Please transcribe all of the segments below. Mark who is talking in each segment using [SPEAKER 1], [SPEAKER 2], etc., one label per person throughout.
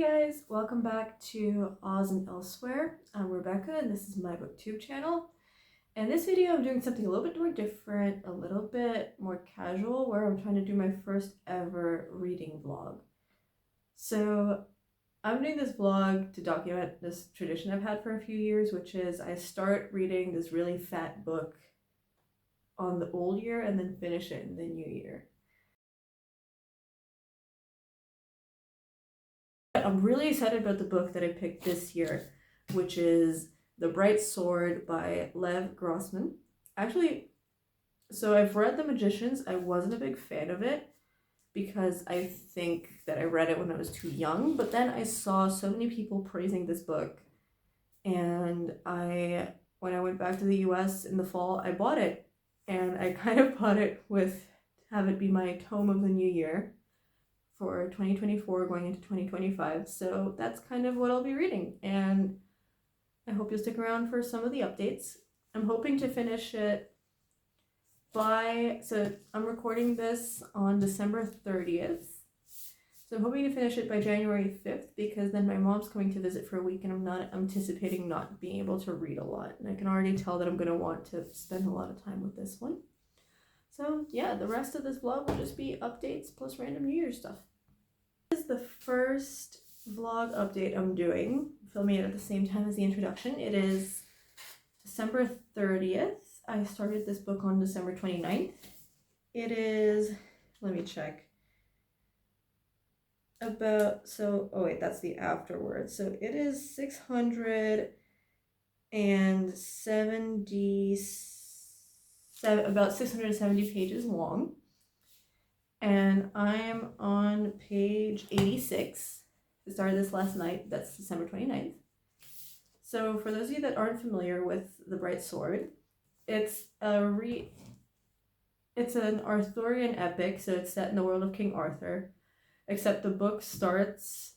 [SPEAKER 1] guys, welcome back to Oz and Elsewhere. I'm Rebecca and this is my booktube channel. In this video I'm doing something a little bit more different, a little bit more casual, where I'm trying to do my first ever reading vlog. So I'm doing this vlog to document this tradition I've had for a few years, which is I start reading this really fat book on the old year and then finish it in the new year. I'm really excited about the book that I picked this year, which is The Bright Sword by Grossman. Actually, so I've read The Magicians. I wasn't a big fan of it because I think that I read it when I was too young, but then I saw so many people praising this book, and when I went back to the US in the fall, I bought it, and I kind of bought it with have it be my tome of the new year for 2024 going into 2025. So that's kind of what I'll be reading, and I hope you'll stick around for some of the updates. I'm hoping to finish it so I'm recording this on December 30th. So I'm hoping to finish it by January 5th because then my mom's coming to visit for a week and I'm not anticipating not being able to read a lot. And I can already tell that I'm going to want to spend a lot of time with this one. So yeah, the rest of this vlog will just be updates plus random New Year's stuff. This is the first vlog update I'm doing, filming it at the same time as the introduction. It is December 30th. I started this book on December 29th. It is, let me check, that's the afterword. So it is 670 pages long. And I'm on page 86. I started this last night. That's December 29th. So for those of you that aren't familiar with The Bright Sword, it's an Arthurian epic, so it's set in the world of King Arthur, except the book starts,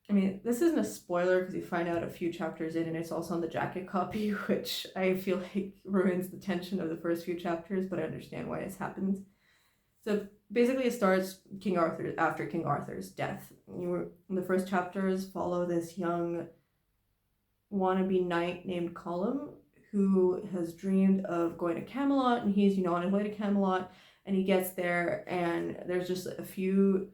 [SPEAKER 1] this isn't a spoiler because you find out a few chapters in, and it's also on the jacket copy, which I feel like ruins the tension of the first few chapters, but I understand why this happens. So basically it starts after King Arthur's death. The first chapters follow this young wannabe knight named Colum, who has dreamed of going to Camelot, and he's on his way to Camelot, and he gets there and there's just a few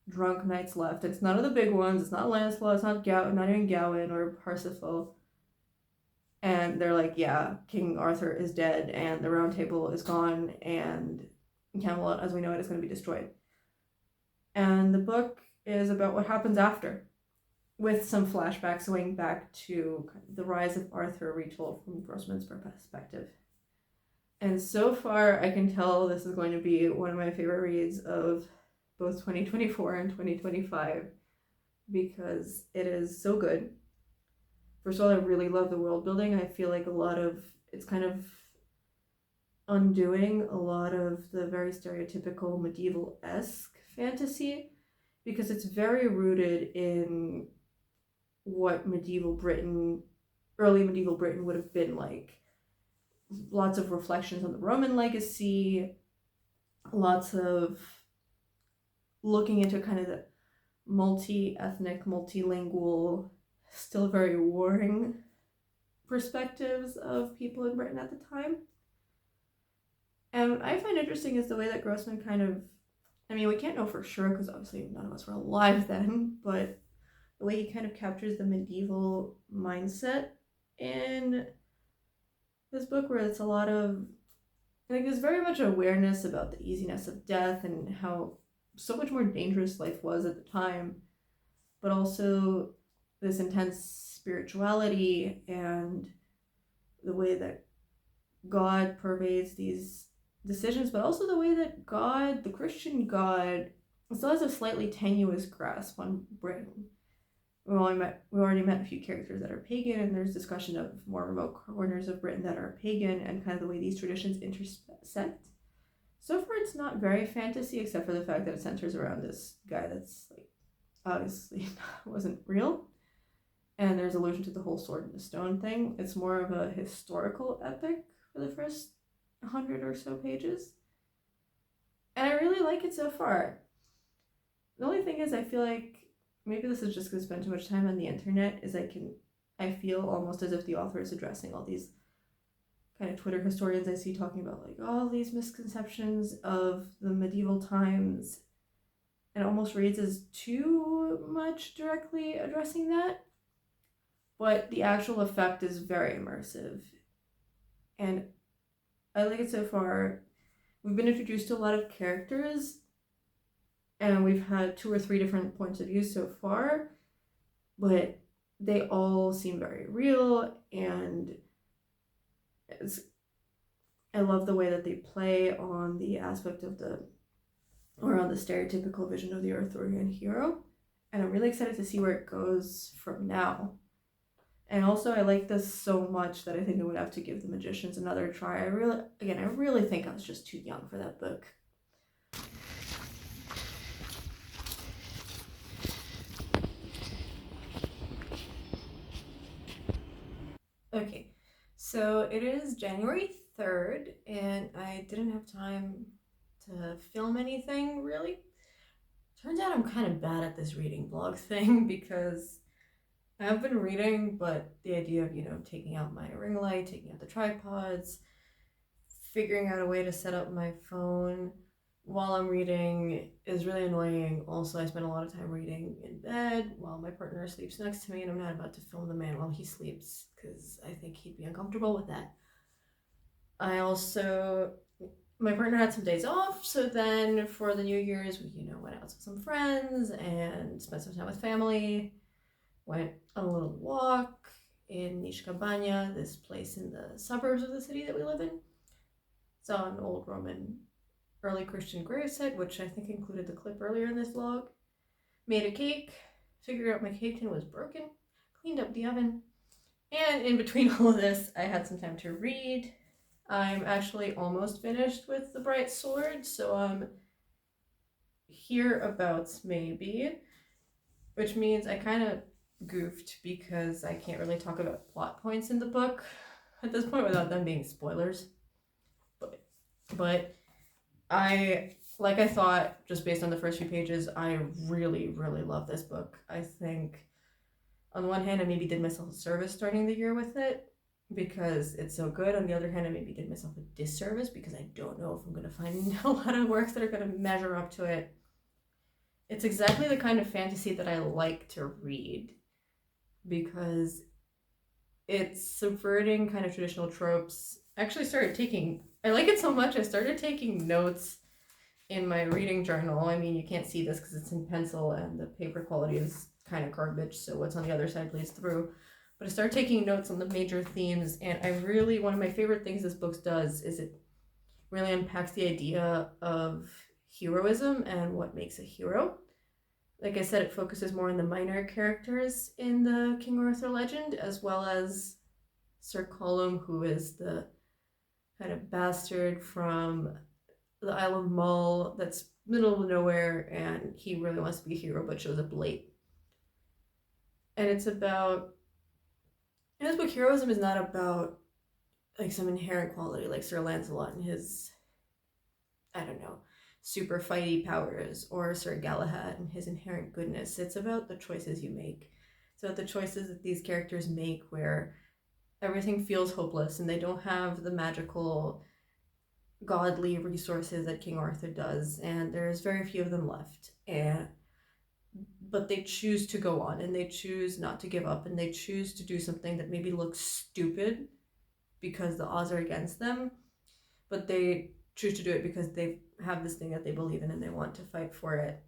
[SPEAKER 1] drunk knights left. It's none of the big ones. It's not Lancelot, it's not not even Gawain or Parsifal. And they're like, yeah, King Arthur is dead and the Round Table is gone and Camelot as we know it is going to be destroyed. And the book is about what happens after, with some flashbacks going back to the rise of Arthur retold from Grossman's perspective. And so far I can tell this is going to be one of my favorite reads of both 2024 and 2025 because it is so good. First of all, I really love the world building. I feel like it's kind of undoing a lot of the very stereotypical medieval-esque fantasy because it's very rooted in what early medieval Britain would have been like. Lots of reflections on the Roman legacy, lots of looking into kind of the multi-ethnic, multilingual, still very warring perspectives of people in Britain at the time. And what I find interesting is the way that Grossman we can't know for sure because obviously none of us were alive then, but the way he kind of captures the medieval mindset in this book, where it's a lot of, there's very much awareness about the easiness of death and how so much more dangerous life was at the time, but also this intense spirituality and the way that God pervades these decisions, but also the way that God, the Christian God, still has a slightly tenuous grasp on Britain. We already met a few characters that are pagan, and there's discussion of more remote corners of Britain that are pagan and kind of the way these traditions intersect. So far it's not very fantasy, except for the fact that it centers around this guy that's like obviously wasn't real, and there's allusion to the whole sword and the stone thing. It's more of a historical epic for the first 100 or so pages, and I really like it so far. The only thing is I feel like maybe this is just because I spend too much time on the internet, is I feel almost as if the author is addressing all these kind of Twitter historians I see talking about like all these misconceptions of the medieval times, and almost reads as too much directly addressing that. But the actual effect is very immersive, and I like it so far. We've been introduced to a lot of characters, and we've had 2 or 3 different points of view so far, but they all seem very real, and I love the way that they play on the aspect of on the stereotypical vision of the Arthurian hero, and I'm really excited to see where it goes from now. And also, I like this so much that I think I would have to give The Magicians another try. I really think I was just too young for that book. Okay, so it is January 3rd, and I didn't have time to film anything really. Turns out I'm kind of bad at this reading blog thing because I've been reading, but the idea of, taking out my ring light, taking out the tripods, figuring out a way to set up my phone while I'm reading is really annoying. Also, I spend a lot of time reading in bed while my partner sleeps next to me, and I'm not about to film the man while he sleeps because I think he'd be uncomfortable with that. My partner had some days off, so then for the New Year's, we, went out with some friends and spent some time with family. Went on a little walk in Nishkabanya, this place in the suburbs of the city that we live in. Saw an old Roman early Christian gravesite, which I think included the clip earlier in this vlog. Made a cake, figured out my cake tin was broken, cleaned up the oven, and in between all of this, I had some time to read. I'm actually almost finished with The Bright Sword, so I'm hereabouts maybe, which means I kind of goofed because I can't really talk about plot points in the book at this point without them being spoilers. But I thought, just based on the first few pages, I really, really love this book. I think, on one hand, I maybe did myself a service starting the year with it because it's so good. On the other hand, I maybe did myself a disservice because I don't know if I'm going to find a lot of works that are going to measure up to it. It's exactly the kind of fantasy that I like to read because it's subverting kind of traditional tropes. I like it so much I started taking notes in my reading journal. I mean, you can't see this because it's in pencil and the paper quality is kind of garbage, so what's on the other side bleeds through. But I started taking notes on the major themes, and one of my favorite things this book does is it really unpacks the idea of heroism and what makes a hero. Like I said, it focuses more on the minor characters in the King Arthur legend, as well as Sir Colum, who is the kind of bastard from the Isle of Mull that's middle of nowhere, and he really wants to be a hero but shows up late. And in this book, heroism is not about like some inherent quality like Sir Lancelot and his, I don't know, super fighty powers, or Sir Galahad and his inherent goodness. It's about the choices you make. It's about the choices that these characters make where everything feels hopeless and they don't have the magical godly resources that King Arthur does, and there's very few of them left. But they choose to go on, and they choose not to give up, and they choose to do something that maybe looks stupid because the odds are against them, but they choose to do it because they have this thing that they believe in and they want to fight for it.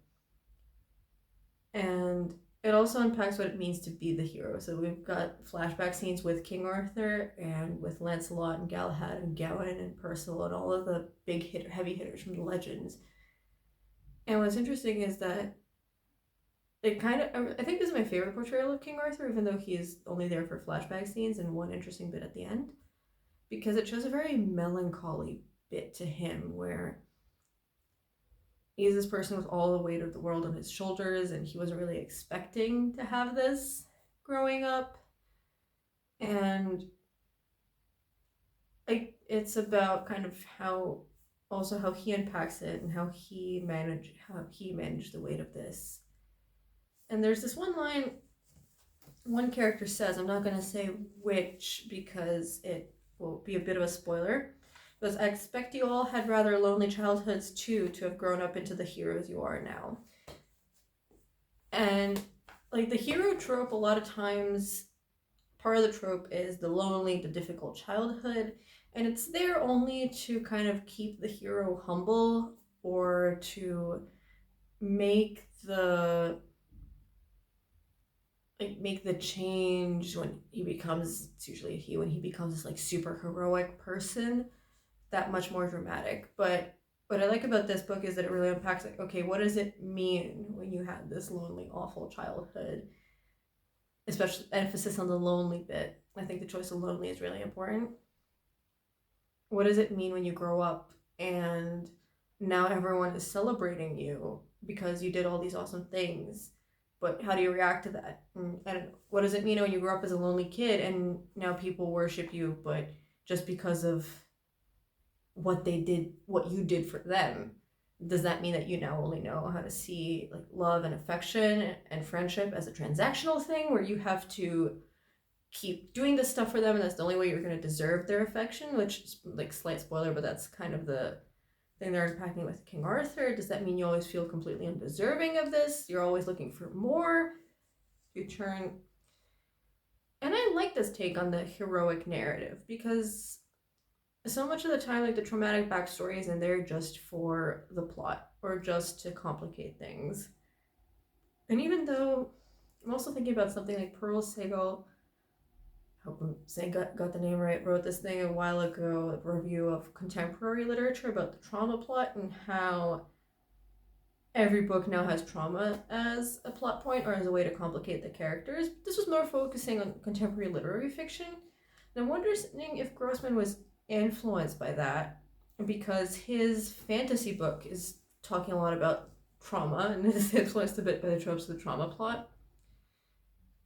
[SPEAKER 1] And it also unpacks what it means to be the hero. So we've got flashback scenes with King Arthur and with Lancelot and Galahad and Gawain and Percival and all of the heavy hitters from the legends. And what's interesting is that I think this is my favorite portrayal of King Arthur, even though he is only there for flashback scenes and one interesting bit at the end, because it shows a very melancholy bit to him where he's this person with all the weight of the world on his shoulders, and he wasn't really expecting to have this growing up. And it's about kind of how he unpacks it and how he managed the weight of this. And there's this one line one character says, I'm not going to say which because it will be a bit of a spoiler. It goes, I expect you all had rather lonely childhoods too to have grown up into the heroes you are now. And like the hero trope, a lot of times, part of the trope is the lonely, the difficult childhood. And it's there only to kind of keep the hero humble or to make the change when he becomes, it's usually he, when he becomes this like super heroic person, that much more dramatic. But what I like about this book is that it really unpacks like, okay, what does it mean when you had this lonely, awful childhood? Especially emphasis on the lonely bit. I think the choice of lonely is really important. What does it mean when you grow up and now everyone is celebrating you because you did all these awesome things? But how do you react to that? And what does it mean when you grow up as a lonely kid and now people worship you, but just because of what they did, what you did for them? Does that mean that you now only know how to see like love and affection and friendship as a transactional thing where you have to keep doing this stuff for them and that's the only way you're going to deserve their affection? Which is like slight spoiler, but that's kind of the thing they're unpacking with King Arthur. Does that mean you always feel completely undeserving of this? You're always looking for more? You turn... And I like this take on the heroic narrative because so much of the time, like the traumatic backstory is in there just for the plot or just to complicate things. And even though I'm also thinking about something like Pearl Sagal, I hope I'm saying got the name right, wrote this thing a while ago, a review of contemporary literature about the trauma plot and how every book now has trauma as a plot point or as a way to complicate the characters. This was more focusing on contemporary literary fiction. And I'm wondering if Grossman was influenced by that because his fantasy book is talking a lot about trauma and is influenced a bit by the tropes of the trauma plot.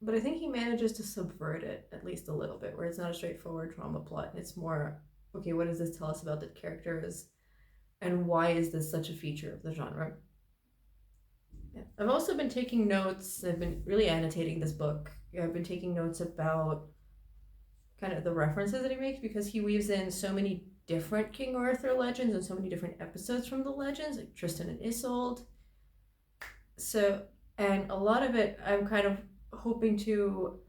[SPEAKER 1] But I think he manages to subvert it at least a little bit, where it's not a straightforward trauma plot and it's more, okay, what does this tell us about the characters and why is this such a feature of the genre? Yeah. I've also been taking notes. I've been really annotating this book. I've been taking notes about kind of the references that he makes because he weaves in so many different King Arthur legends and so many different episodes from the legends, like Tristan and Isolde. So, and a lot of it I'm kind of hoping to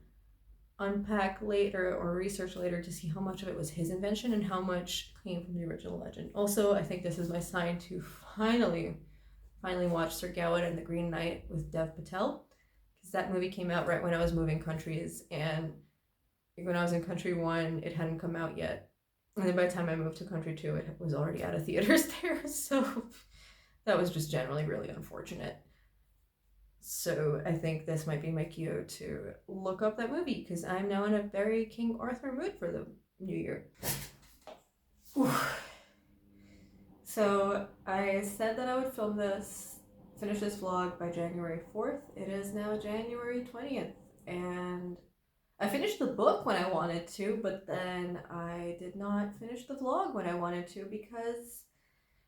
[SPEAKER 1] unpack later or research later to see how much of it was his invention and how much came from the original legend. Also, I think this is my sign to finally watch Sir Gawain and the Green Knight with Dev Patel, because that movie came out right when I was moving countries, and when I was in country 1 it hadn't come out yet, and then by the time I moved to country 2 it was already out of theaters there, so that was just generally really unfortunate. So I think this might be my cue to look up that movie because I'm now in a very King Arthur mood for the new year. Whew. So I said that I would finish this vlog by January 4th. It is now January 20th, and I finished the book when I wanted to, but then I did not finish the vlog when I wanted to because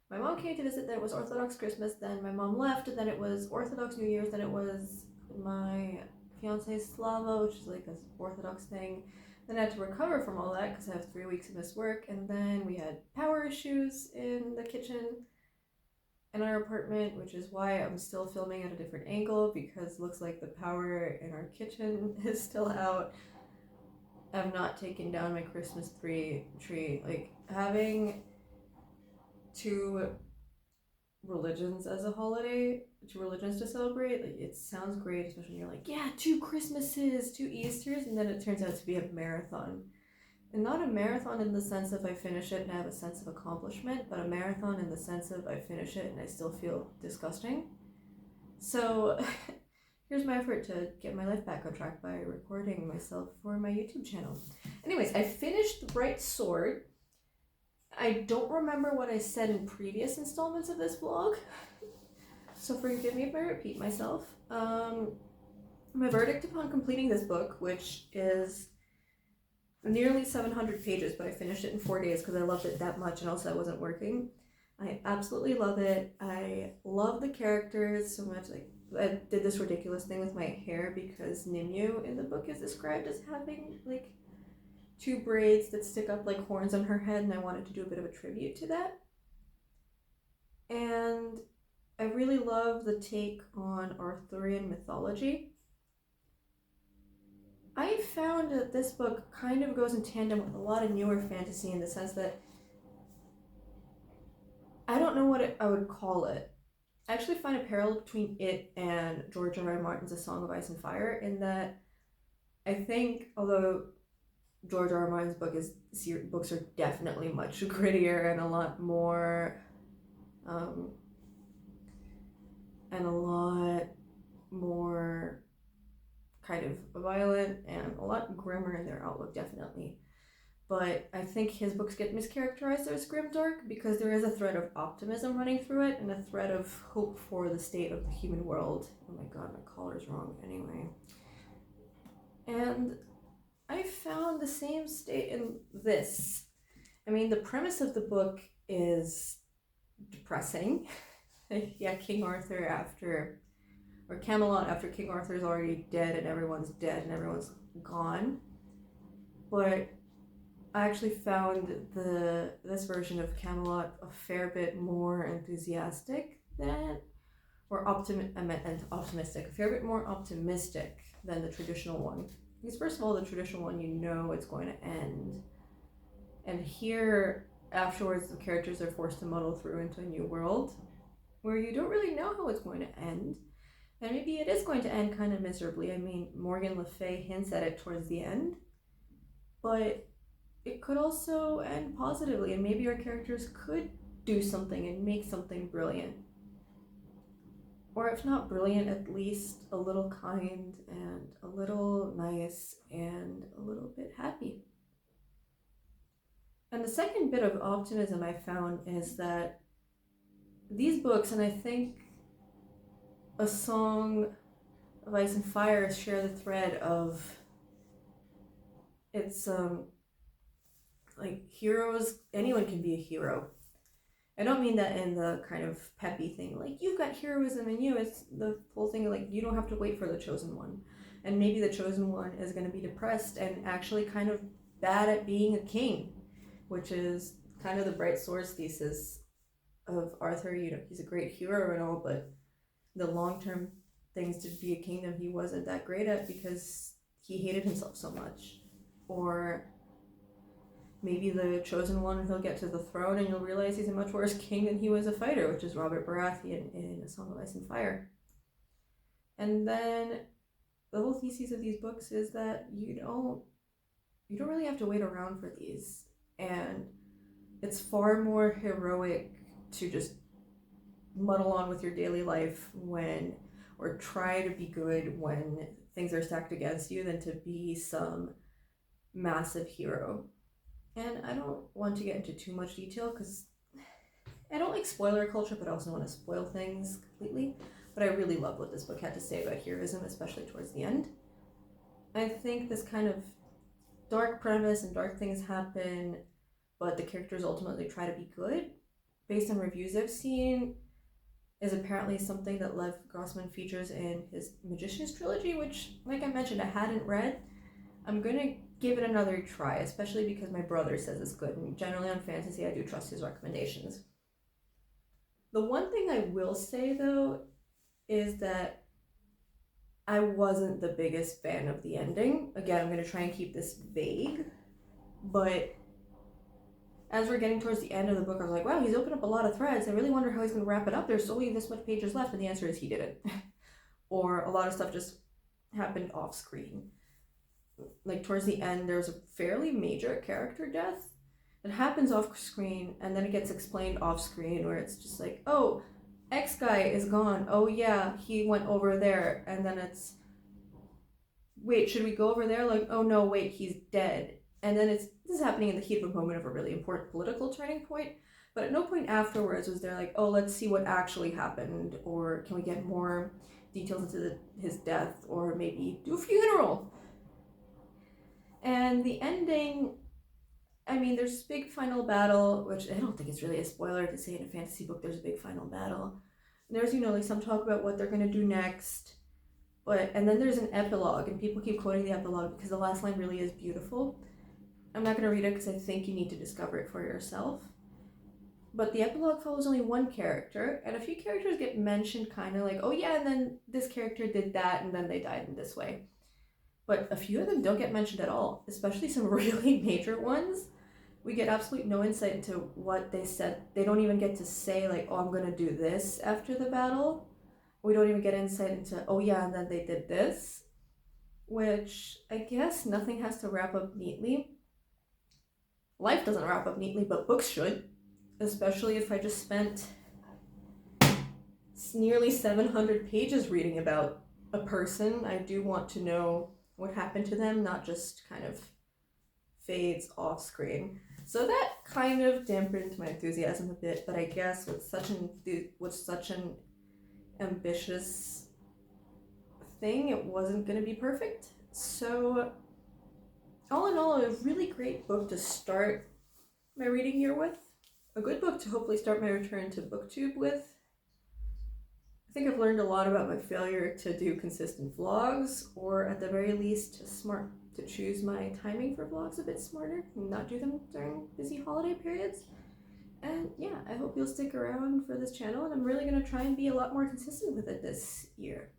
[SPEAKER 1] my mom came to visit, then it was Orthodox Christmas, then my mom left, and then it was Orthodox New Year's, then it was my fiance's Slava, which is like an Orthodox thing. Then I had to recover from all that because I have 3 weeks of missed work, and then we had power issues in the kitchen in our apartment, which is why I'm still filming at a different angle because it looks like the power in our kitchen is still out. I've not taken down my Christmas tree. Like, having 2 religions as a holiday, 2 religions to celebrate, like, it sounds great, especially when you're like, yeah, 2 Christmases, 2 Easters, and then it turns out to be a marathon. And not a marathon in the sense of I finish it and I have a sense of accomplishment, but a marathon in the sense of I finish it and I still feel disgusting. So here's my effort to get my life back on track by recording myself for my YouTube channel. Anyways, I finished The Bright Sword. I don't remember what I said in previous installments of this vlog, so forgive me if I repeat myself. My verdict upon completing this book, which is nearly 700 pages, but I finished it in 4 days because I loved it that much and also I wasn't working. I absolutely love it. I love the characters so much. Like, I did this ridiculous thing with my hair because Nimue in the book is described as having like two braids that stick up like horns on her head, and I wanted to do a bit of a tribute to that. And I really love the take on Arthurian mythology. I found that this book kind of goes in tandem with a lot of newer fantasy in the sense that I don't know what I would call it. I actually find a parallel between it and George R.R. Martin's A Song of Ice and Fire in that I think, although George R.R. Martin's books are definitely much grittier and a lot more, um, and a lot more kind of violent and a lot grimmer in their outlook, definitely. But I think his books get mischaracterized as grimdark because there is a thread of optimism running through it and a thread of hope for the state of the human world. Oh my god, my collar's wrong anyway. And I found the same state in this. I mean, the premise of the book is depressing. Yeah, King Arthur or Camelot after King Arthur's already dead and everyone's dead and everyone's gone. But I actually found this version of Camelot a fair bit more enthusiastic than, or optimistic, a fair bit more optimistic than the traditional one. Because first of all, the traditional one, you know it's going to end. And here, afterwards, the characters are forced to muddle through into a new world where you don't really know how it's going to end. And maybe it is going to end kind of miserably. I mean, Morgan Le Fay hints at it towards the end. But it could also end positively, and maybe our characters could do something and make something brilliant. Or if not brilliant, at least a little kind and a little nice and a little bit happy. And the second bit of optimism I found is that these books, and I think A Song of Ice and Fire, share the thread of it's like heroes, anyone can be a hero. I don't mean that in the kind of peppy thing, like you've got heroism in you. It's the whole thing like you don't have to wait for the chosen one. And maybe the chosen one is going to be depressed and actually kind of bad at being a king, which is kind of the bright swords thesis of Arthur. You know, he's a great hero and all, but the long-term things to be a kingdom he wasn't that great at because he hated himself so much. Or maybe the chosen one, he'll get to the throne and you'll realize he's a much worse king than he was a fighter, which is Robert Baratheon in A Song of Ice and Fire. And then the whole thesis of these books is that you don't really have to wait around for these. And it's far more heroic to just muddle on with your daily life or try to be good when things are stacked against you than to be some massive hero. And I don't want to get into too much detail because I don't like spoiler culture, but I also want to spoil things completely. But I really love what this book had to say about heroism, especially towards the end. I think this kind of dark premise and dark things happen, but the characters ultimately try to be good, based on reviews I've seen, is apparently something that Lev Grossman features in his Magician's trilogy, which, like I mentioned, I hadn't read. I'm going to give it another try, especially because my brother says it's good, and generally on fantasy I do trust his recommendations. The one thing I will say, though, is that I wasn't the biggest fan of the ending. Again, I'm going to try and keep this vague, but as we're getting towards the end of the book, I was like, wow, he's opened up a lot of threads. I really wonder how he's going to wrap it up. There's only this much pages left, and the answer is he didn't. Or a lot of stuff just happened off screen. Like towards the end, there's a fairly major character death that happens off screen, and then it gets explained off screen, where it's just like, oh, X guy is gone. Oh yeah, he went over there. And then it's, wait, should we go over there? Like, oh no, wait, he's dead. And then this is happening in the heat of a moment of a really important political turning point. But at no point afterwards was there like, oh, let's see what actually happened, or can we get more details into his death, or maybe do a funeral. And the ending, I mean, there's this big final battle, which I don't think is really a spoiler to say in a fantasy book there's a big final battle. there's, like some talk about what they're going to do next, and then there's an epilogue, and people keep quoting the epilogue because the last line really is beautiful. I'm not going to read it because I think you need to discover it for yourself. But the epilogue follows only one character, and a few characters get mentioned kind of like, oh yeah, and then this character did that, and then they died in this way. But a few of them don't get mentioned at all, especially some really major ones. We get absolutely no insight into what they said. They don't even get to say, like, oh, I'm going to do this after the battle. We don't even get insight into, oh yeah, and then they did this. Which, I guess nothing has to wrap up neatly. Life doesn't wrap up neatly, but books should. Especially if I just spent nearly 700 pages reading about a person. I do want to know what happened to them, not just kind of fades off screen. So that kind of dampened my enthusiasm a bit, but I guess with such an ambitious thing, it wasn't going to be perfect. So all in all, a really great book to start my reading year with. A good book to hopefully start my return to BookTube with. I think I've learned a lot about my failure to do consistent vlogs, or at the very least to choose my timing for vlogs a bit smarter and not do them during busy holiday periods. And yeah, I hope you'll stick around for this channel, and I'm really going to try and be a lot more consistent with it this year.